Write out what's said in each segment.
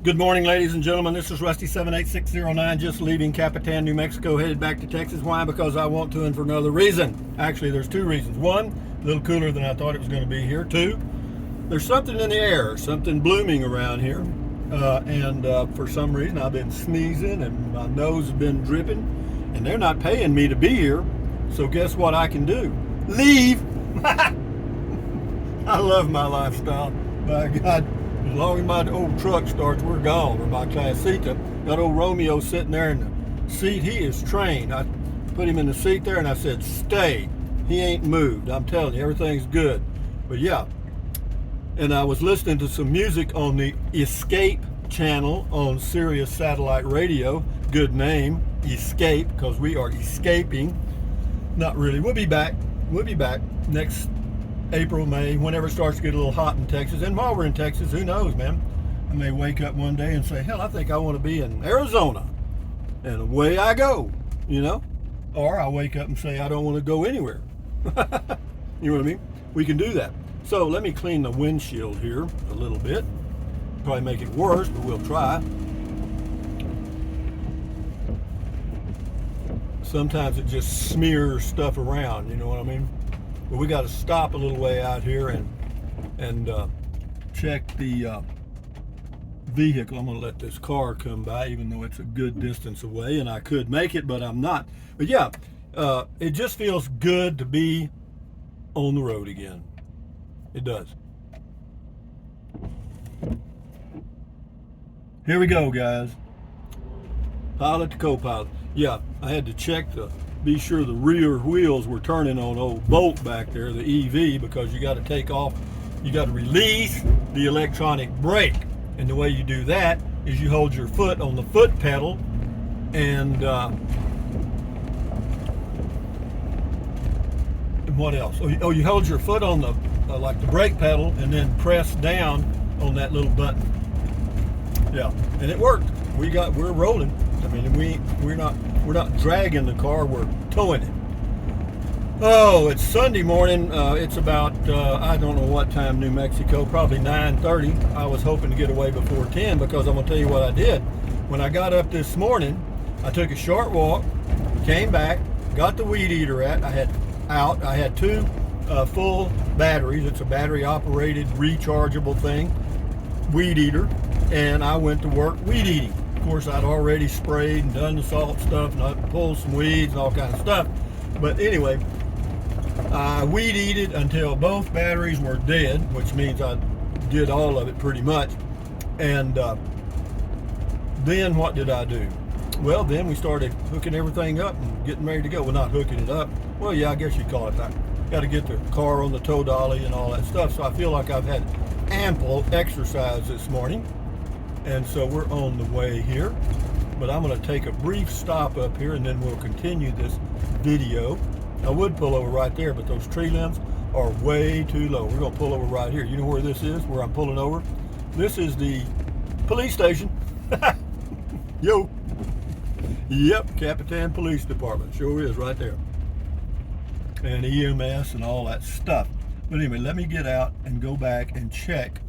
Good morning, ladies and gentlemen. This is Rusty 78609, just leaving Capitan, New Mexico, headed back to Texas. Why? Because I want to, and for another reason. Actually, there's two reasons. One, a little cooler than I thought it was going to be here. Two, there's something in the air, something blooming around here. For some reason, I've been sneezing and my nose has been dripping, and they're not paying me to be here. So guess what I can do? Leave! I love my lifestyle. My God. As long as my old truck starts, we're gone. Or my Classita. Got old Romeo sitting there in the seat. He is trained. I put him in the seat there and I said, stay. He ain't moved. I'm telling you, everything's good. But yeah. And I was listening to some music on the Escape channel on Sirius Satellite Radio. Good name, Escape, because we are escaping. Not really. We'll be back. We'll be back next April, May, whenever it starts to get a little hot in Texas. And while we're in Texas, who knows, man? I may wake up one day and say, hell, I think I want to be in Arizona. And away I go, you know? Or I wake up and say, I don't want to go anywhere. You know what I mean? We can do that. So let me clean the windshield here a little bit. Probably make it worse, but we'll try. Sometimes it just smears stuff around, you know what I mean? But we got to stop a little way out here and check the vehicle. I'm going to let this car come by, even though it's a good distance away, and I could make it, but I'm not. But yeah, it just feels good to be on the road again. It does. Here we go, guys. Pilot to co-pilot. Yeah, I had to check to be sure the rear wheels were turning on old Bolt back there, the EV, because you got to take off, you got to release the electronic brake. And the way you do that is you hold your foot on the foot pedal and what else? Oh, you hold your foot on the like the brake pedal and then press down on that little button. Yeah, and it worked. We're rolling. I mean, we're not dragging the car, we're towing it. Oh, it's Sunday morning. It's about I don't know what time, New Mexico, probably 9:30. I was hoping to get away before 10 because I'm gonna tell you what I did. When I got up this morning, I took a short walk, came back, got the weed eater I had two full batteries. It's a battery operated rechargeable thing, weed eater, and I went to work weed eating. Of course, I'd already sprayed and done the salt stuff, and I pulled some weeds and all kinds of stuff. But anyway, I weed eated until both batteries were dead, which means I did all of it pretty much. And then what did I do? Well, then we started hooking everything up and getting ready to go. Well, not hooking it up. Well, yeah, I guess you'd call it that. Got to get the car on the tow dolly and all that stuff. So I feel like I've had ample exercise this morning. And so we're on the way here, but I'm going to take a brief stop up here and then we'll continue this video. I would pull over right there, but those tree limbs are way too low. We're going to pull over right here. You know where this is, where I'm pulling over? This is the police station. Yo. Yep, Capitan Police Department. Sure is right there. And EMS and all that stuff. But anyway, let me get out and go back and check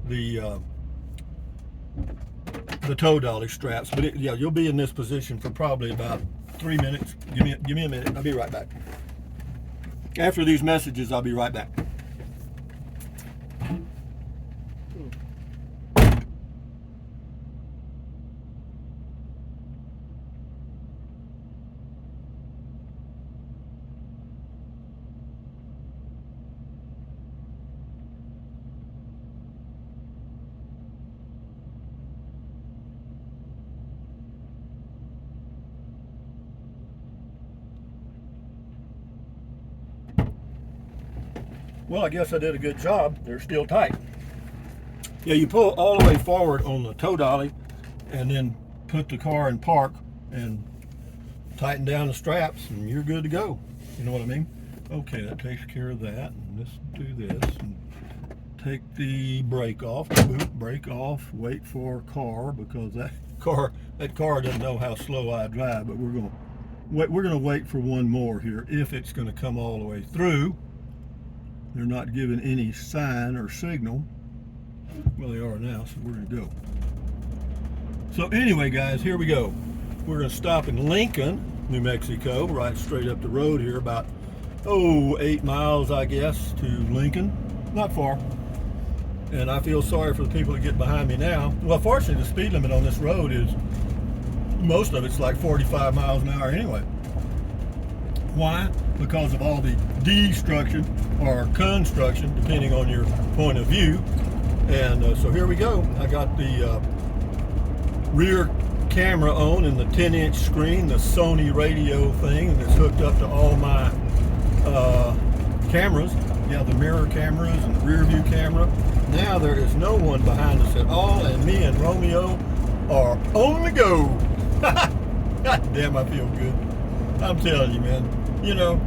the tow dolly straps. But yeah, you'll be in this position for probably about 3 minutes. Give me a minute. I'll be right back. After these messages, I'll be right back. Well, I guess I did a good job. They're still tight. Yeah, you pull all the way forward on the tow dolly and then put the car in park and tighten down the straps and you're good to go. You know what I mean? Okay, that takes care of that. And let's do this and take the brake off. Boot, brake off, wait for car, because that car doesn't know how slow I drive, but we're gonna wait for one more here if it's gonna come all the way through. They're not giving any sign or signal. Well, they are now, so we're gonna go. So anyway, guys, here we go. We're going to stop in Lincoln, New Mexico, right straight up the road here, about 8 miles, I guess, to Lincoln. Not far. And I feel sorry for the people that get behind me now. Well, fortunately, the speed limit on this road is, most of it's like 45 miles an hour anyway. Why? Because of all the destruction or construction, depending on your point of view. And so here we go. I got the rear camera on and the 10-inch screen, the Sony radio thing, and it's hooked up to all my cameras. Yeah, the mirror cameras and the rear view camera. Now there is no one behind us at all, and me and Romeo are on the go. God damn, I feel good. I'm telling you, man. You know,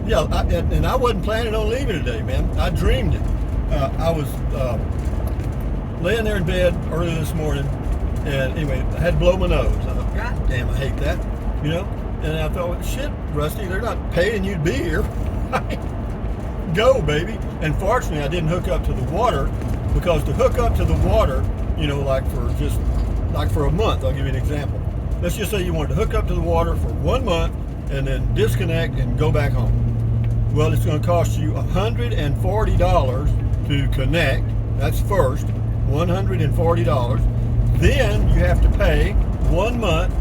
yeah, and I wasn't planning on leaving today, man. I dreamed it. I was laying there in bed early this morning, and anyway, I had to blow my nose. I thought, God damn, I hate that, you know? And I thought, shit, Rusty, they're not paying you to be here. Go, baby. And fortunately, I didn't hook up to the water, because to hook up to the water, you know, like for a month, I'll give you an example. Let's just say you wanted to hook up to the water for 1 month and then disconnect and go back home. Well, it's going to cost you $140 to connect. That's first, $140. Then you have to pay 1 month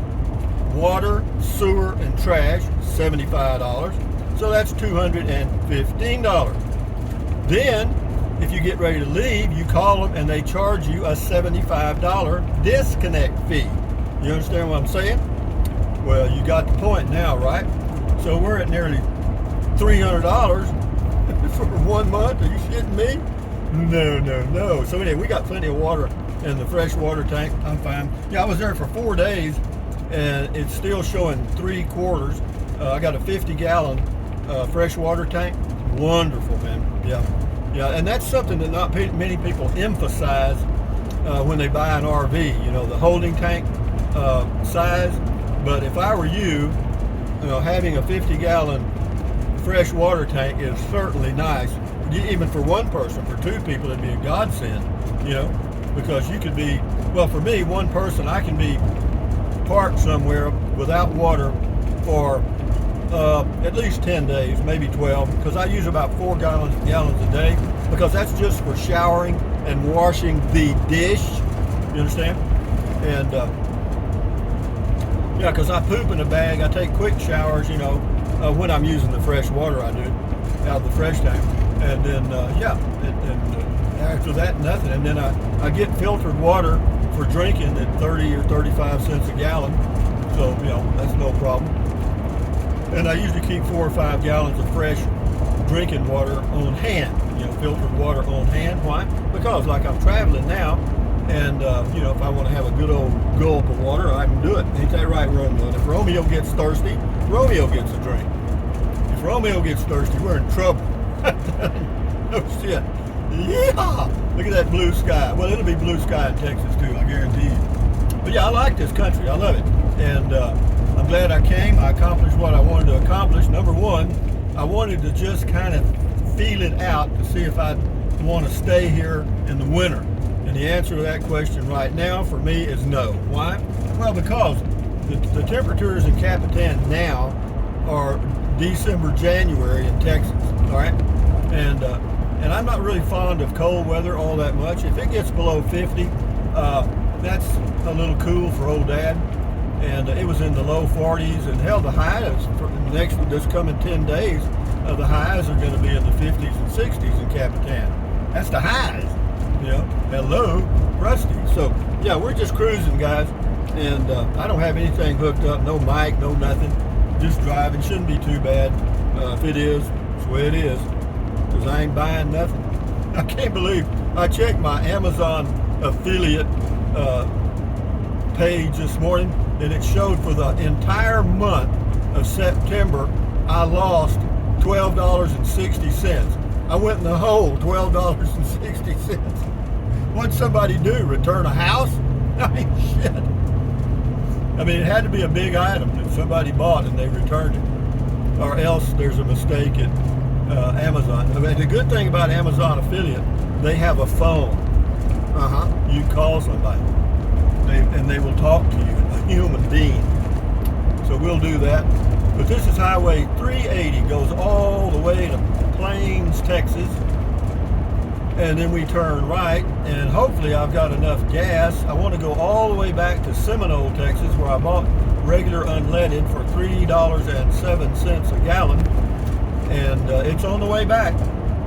water, sewer, and trash, $75. So that's $215. Then, if you get ready to leave, you call them and they charge you a $75 disconnect fee. You understand what I'm saying? Well, you got the point now, right? So we're at nearly $300 for 1 month. Are you shitting me? No. So anyway, we got plenty of water in the fresh water tank. I'm fine. Yeah, I was there for 4 days, and it's still showing 3/4. I got a 50-gallon fresh water tank. Wonderful, man. Yeah, and that's something that not many people emphasize when they buy an RV. You know, the holding tank size. But if I were you, having a 50-gallon fresh water tank is certainly nice. Even for one person, for 2 people, it'd be a godsend. You know, because you could be, well, for me, one person, I can be parked somewhere without water for at least 10 days, maybe 12, because I use about 4 gallons a day, because that's just for showering and washing the dish. You understand? And yeah, because I poop in a bag. I take quick showers, when I'm using the fresh water, I do, out of the fresh tank. And then, after that, nothing. And then I get filtered water for drinking at 30 or 35 cents a gallon. So, that's no problem. And I usually keep 4 or 5 gallons of fresh drinking water on hand, filtered water on hand. Why? Because like I'm traveling now, and if I want to have a good old gulp of water, I can do it. Ain't that right, Romeo? And if Romeo gets thirsty, Romeo gets a drink. If Romeo gets thirsty, we're in trouble. No shit. Yeah! Look at that blue sky. Well, it'll be blue sky in Texas too, I guarantee you. But yeah, I like this country. I love it. And I'm glad I came. I accomplished what I wanted to accomplish. Number one, I wanted to just kind of feel it out to see if I'd want to stay here in the winter. And the answer to that question right now for me is no. Why? Well, because the temperatures in Capitan now are December, January in Texas. All right? And I'm not really fond of cold weather all that much. If it gets below 50, that's a little cool for old Dad. And it was in the low 40s, and hell, the highs for this coming 10 days, the highs are going to be in the 50s and 60s in Capitan. That's the highs, Hello, Rusty. So yeah, we're just cruising, guys, and I don't have anything hooked up, no mic, no nothing. Just driving. Shouldn't be too bad. If it is, it's the way it is, because I ain't buying nothing. I can't believe I checked my Amazon affiliate page this morning, and it showed for the entire month of September I lost $12.60. I went in the hole, $12.60. What'd somebody do? Return a house? I mean, shit. I mean, it had to be a big item that somebody bought and they returned it, or else there's a mistake at Amazon. I mean, the good thing about Amazon affiliate, they have a phone. You call somebody. and they will talk to you, a human being. So we'll do that. But this is Highway 380, goes all the way to Plains, Texas, and then we turn right, and hopefully I've got enough gas. I want to go all the way back to Seminole, Texas, where I bought regular unleaded for $3.07 a gallon, and it's on the way back.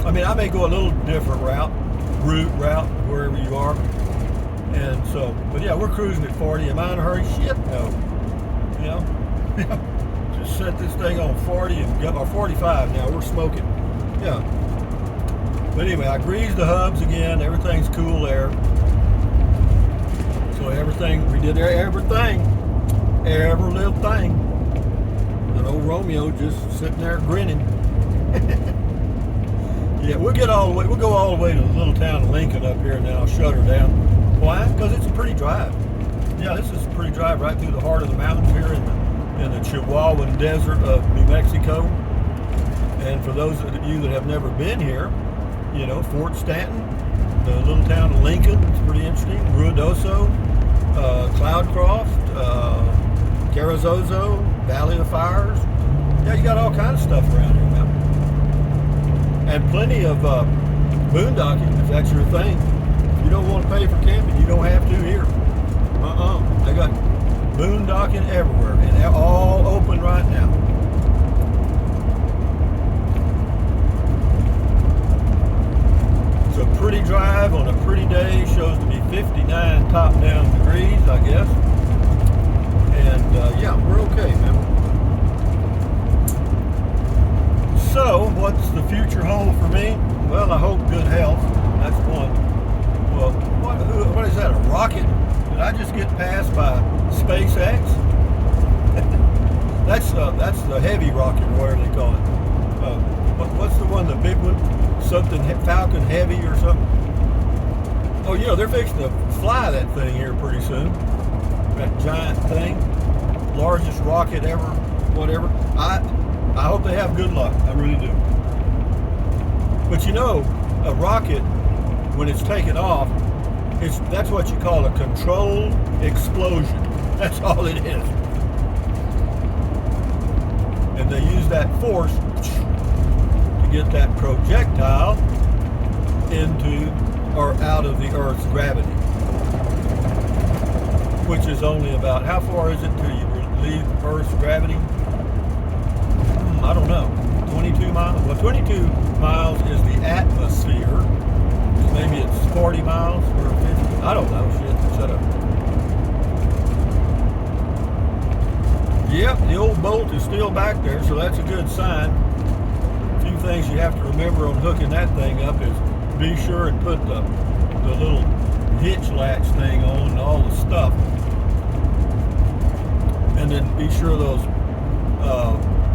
I mean, I may go a little different route, wherever you are. And so, but yeah, we're cruising at 40. Am I in a hurry? Shit, no. You know, just set this thing on 40 and go, or 45 now. We're smoking. Yeah. But anyway, I greased the hubs again. Everything's cool there. So everything, we did everything, every little thing. And old Romeo just sitting there grinning. Yeah, we'll go all the way to the little town of Lincoln up here, and then I'll shut her down. Why? Because it's a pretty drive. Yeah, this is a pretty drive right through the heart of the mountains here in the Chihuahuan desert of New Mexico. And for those of you that have never been here, you know, Fort Stanton, the little town of Lincoln, it's pretty interesting. Ruidoso, Cloudcroft, Carrizozo, Valley of Fires. Yeah, you got all kinds of stuff around here now. And plenty of boondocking, if that's your thing. If you don't want to pay for camping, you don't have to here. They got boondocking everywhere, and they're all open right now. So pretty drive on a pretty day, shows to be 59 top-down degrees, I guess. And yeah, we're okay, man. So, what's the future hold for me? Well, I hope good health. That's one. Well, what is that, a rocket? Did I just get passed by SpaceX? That's the heavy rocket, or whatever they call it. What's the one, the big one? Something Falcon Heavy or something? Oh, you know, they're fixing to fly that thing here pretty soon. That giant thing. Largest rocket ever, whatever. I hope they have good luck. I really do. But you know, a rocket, when it's taken off, that's what you call a controlled explosion. That's all it is. And they use that force to get that projectile into or out of the Earth's gravity, which is only about, how far is it till you leave Earth's gravity? I don't know, 22 miles? Well, 22 miles is the atmosphere. Maybe it's 40 miles or 50. I don't know, shit, shut up. Yep, the old bolt is still back there, so that's a good sign. A few things you have to remember on hooking that thing up is be sure and put the little hitch latch thing on and all the stuff. And then be sure those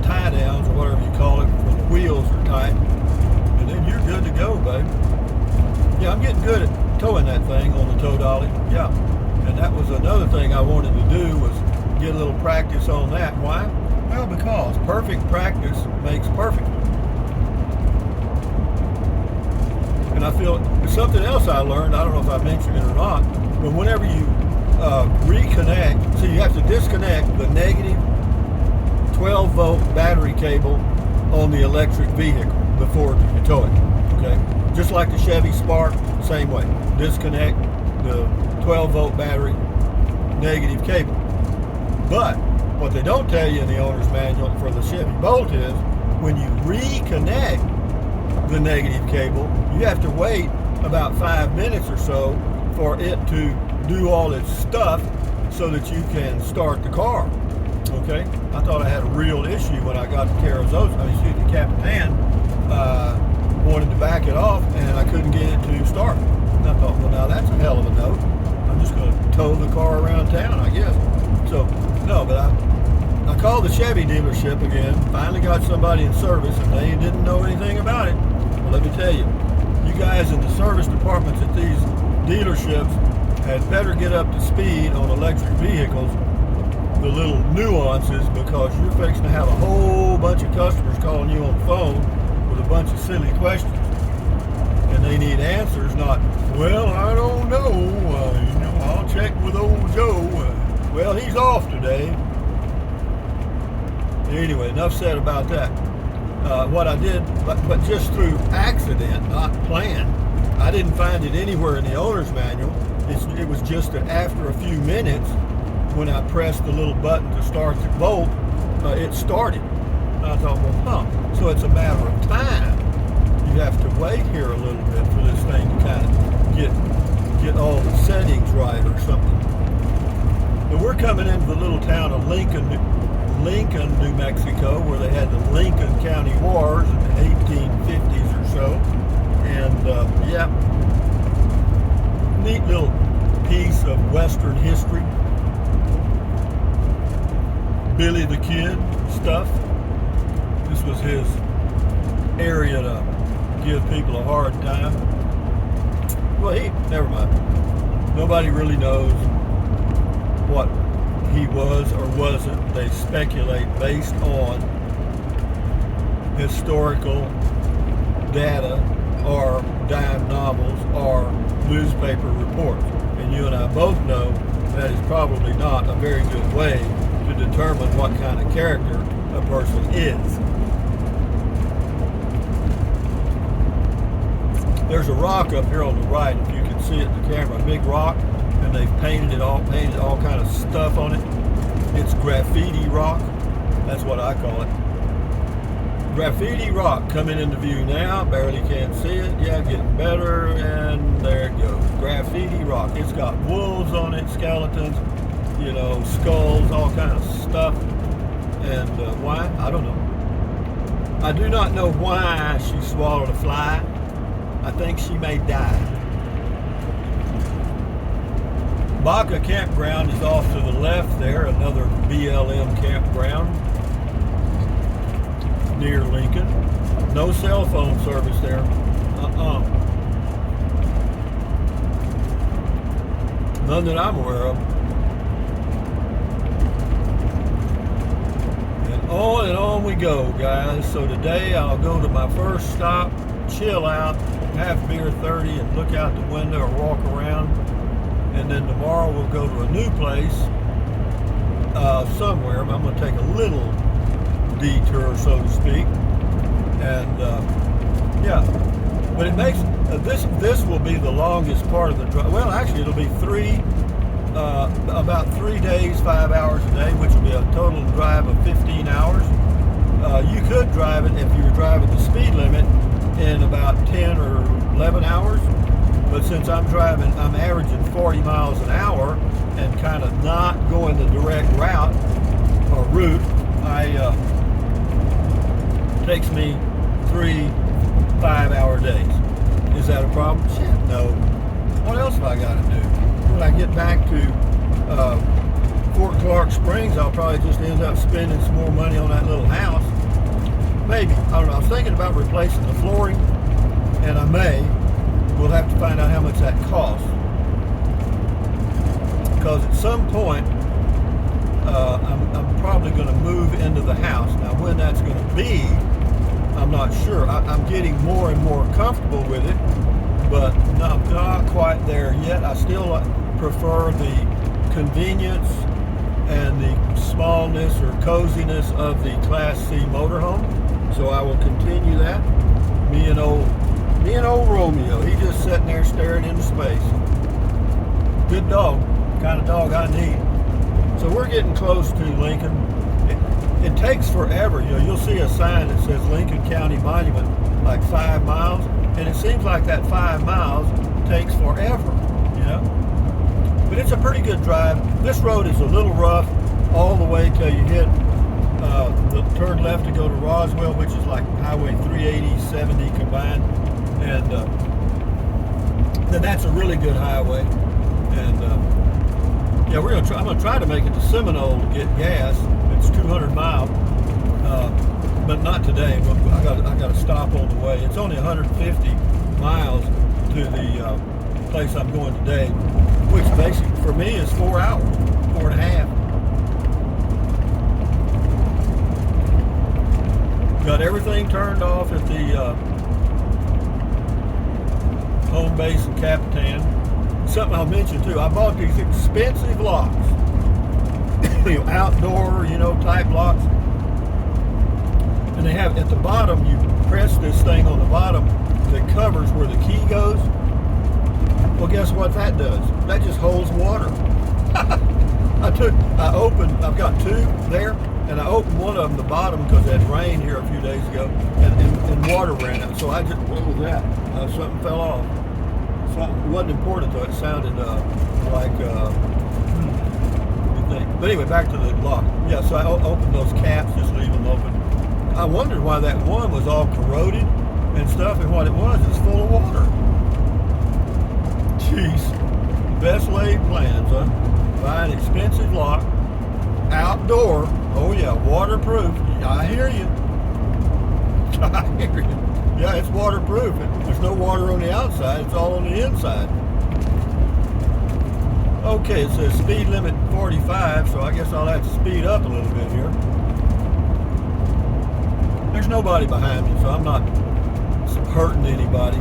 tie downs, or whatever you call it, for the wheels are tight, and then you're good to go, babe. Yeah, I'm getting good at towing that thing on the tow dolly. Yeah, and that was another thing I wanted to do, was get a little practice on that. Why? Well, because perfect practice makes perfect. And I feel something else I learned, I don't know if I mentioned it or not, but whenever you reconnect, so you have to disconnect the negative 12-volt battery cable on the electric vehicle before you tow it, okay? Just like the Chevy Spark, same way. Disconnect the 12-volt battery negative cable. But what they don't tell you in the owner's manual for the Chevy Bolt is when you reconnect the negative cable, you have to wait about 5 minutes or so for it to do all its stuff so that you can start the car. Okay, I thought I had a real issue when I got to Capitan. Wanted to back it off, and I couldn't get it to start. And I thought, well, now that's a hell of a note. I'm just going to tow the car around town, I guess. So, no, but I called the Chevy dealership again, finally got somebody in service, and they didn't know anything about it. Well, let me tell you, you guys in the service departments at these dealerships had better get up to speed on electric vehicles, the little nuances, because you're fixing to have a whole bunch of customers calling you on the phone with a bunch of silly questions. And they need answers, not, well, I don't know, I'll check with old Joe. Well, he's off today. Anyway, enough said about that. What I did, but just through accident, not planned, I didn't find it anywhere in the owner's manual. It was just that after a few minutes, when I pressed the little button to start the bolt, it started. And I thought, well, so it's a matter of time. You have to wait here a little bit for this thing to kind of get all the settings right or something. But we're coming into the little town of Lincoln, New Mexico, where they had the Lincoln County Wars in the 1850s or so. And yeah, neat little piece of Western history. Billy the Kid stuff. This was his area to give people a hard time. Well, never mind. Nobody really knows what he was or wasn't. They speculate based on historical data or dime novels or newspaper reports. And you and I both know that is probably not a very good way to determine what kind of character a person is. There's a rock up here on the right, if you can see it in the camera, a big rock, and they've painted all kind of stuff on it. It's graffiti rock. That's what I call it. Graffiti rock coming into view now. Barely can see it. Yeah, getting better, and there it goes. Graffiti rock. It's got wolves on it, skeletons, skulls, all kind of stuff. And why? I don't know. I do not know why she swallowed a fly. I think she may die. Baca Campground is off to the left there, another BLM campground near Lincoln. No cell phone service there. None that I'm aware of. And on we go, guys. So today I'll go to my first stop, chill out, have beer 30, and look out the window or walk around. And then tomorrow we'll go to a new place somewhere. I'm going to take a little detour, so to speak. And yeah, but it makes this will be the longest part of the drive. Well, actually, it'll be about 3 days, 5 hours a day, which will be a total drive of 15 hours. You could drive it if you were driving the speed limit in about 10 or 11 hours. But since I'm averaging 40 miles an hour and kind of not going the direct route or route, it takes me 3 5-hour days. Is that a problem? Shit, no. What else have I got to do? When I get back to Fort Clark Springs, I'll probably just end up spending some more money on that little house. Maybe. I don't know. I was thinking about replacing the flooring, and I may. We'll have to find out how much that costs. Because at some point, I'm probably going to move into the house. Now, when that's going to be, I'm not sure. I'm getting more and more comfortable with it, but not quite there yet. I still prefer the convenience and the smallness or coziness of the Class C motorhome. So I will continue that. Me and old Romeo, he just sitting there staring into space. Good dog, kind of dog I need. So we're getting close to Lincoln. It takes forever. You'll see a sign that says Lincoln County Monument, like 5 miles, and it seems like that 5 miles takes forever, But it's a pretty good drive. This road is a little rough all the way till you hit the turn left to go to Roswell, which is like Highway 380, 70 combined. And then that's a really good highway. And yeah, I'm gonna try to make it to Seminole to get gas. It's 200 miles, but not today. I got to stop on the way. It's only 150 miles to the place I'm going today, which basically for me is 4 hours, 4.5. Got everything turned off at the home base in Capitan. Something I'll mention too, I bought these expensive locks. outdoor, type locks. And they have at the bottom, you press this thing on the bottom that covers where the key goes. Well, guess what that does? That just holds water. I've got two there, and I opened one of them, the bottom, because it had rained here a few days ago, and water ran out. So what was that? Something fell off. It wasn't important though. It sounded like, but anyway, back to the lock. Yeah, so I opened those caps, just leave them open. I wondered why that one was all corroded and stuff, and what it was full of water. Jeez, best laid plans, huh? Buy an expensive lock, outdoor. Oh yeah, waterproof. I hear you. I hear you. Yeah, it's waterproof. There's no water on the outside. It's all on the inside. Okay, it says speed limit 45, so I guess I'll have to speed up a little bit here. There's nobody behind me, so I'm not hurting anybody.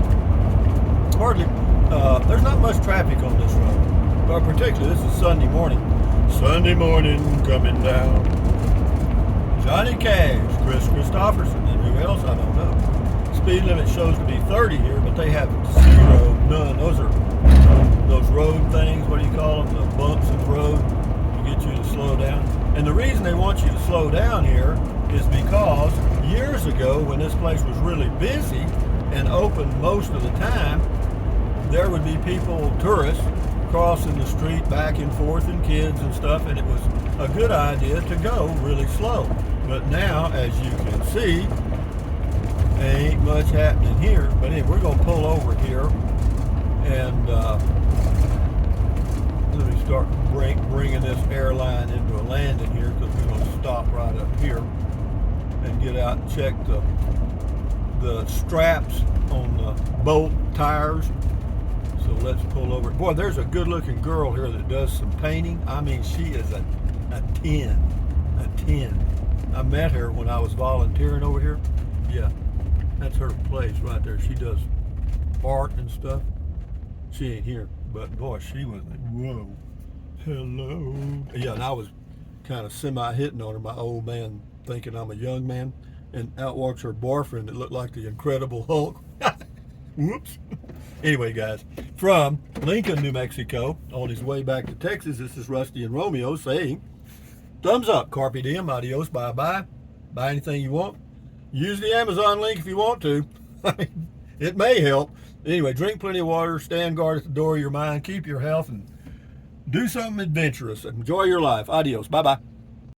Hardly. There's not much traffic on this road. But particularly, this is Sunday morning. Sunday morning coming down. Johnny Cash, Chris Christopherson, and who else I don't know. Speed limit shows to be 30 here, but they have none. Those are those road things, what do you call them? The bumps in the road to get you to slow down. And the reason they want you to slow down here is because years ago, when this place was really busy and open most of the time, there would be people, tourists, crossing the street back and forth, and kids and stuff, and it was a good idea to go really slow. But now, as you can see, ain't much happening here. But anyway, we're going to pull over here, and let me start bringing this airline into a landing here, because we're going to stop right up here and get out and check the straps on the bolt tires. So let's pull over. Boy, there's a good-looking girl here that does some painting. I mean, she is a 10. A 10. I met her when I was volunteering over here. Yeah, that's her place right there. She does art and stuff. She ain't here, but boy, she was like, whoa, hello. Yeah, and I was kind of semi-hitting on her, my old man, thinking I'm a young man. And out walks her boyfriend that looked like the Incredible Hulk. Whoops. Anyway, guys, from Lincoln, New Mexico, on his way back to Texas, this is Rusty and Romeo saying, thumbs up, carpe diem, adios, bye-bye. Buy anything you want. Use the Amazon link if you want to. It may help. Anyway, drink plenty of water, stand guard at the door of your mind, keep your health, and do something adventurous. Enjoy your life. Adios, bye-bye.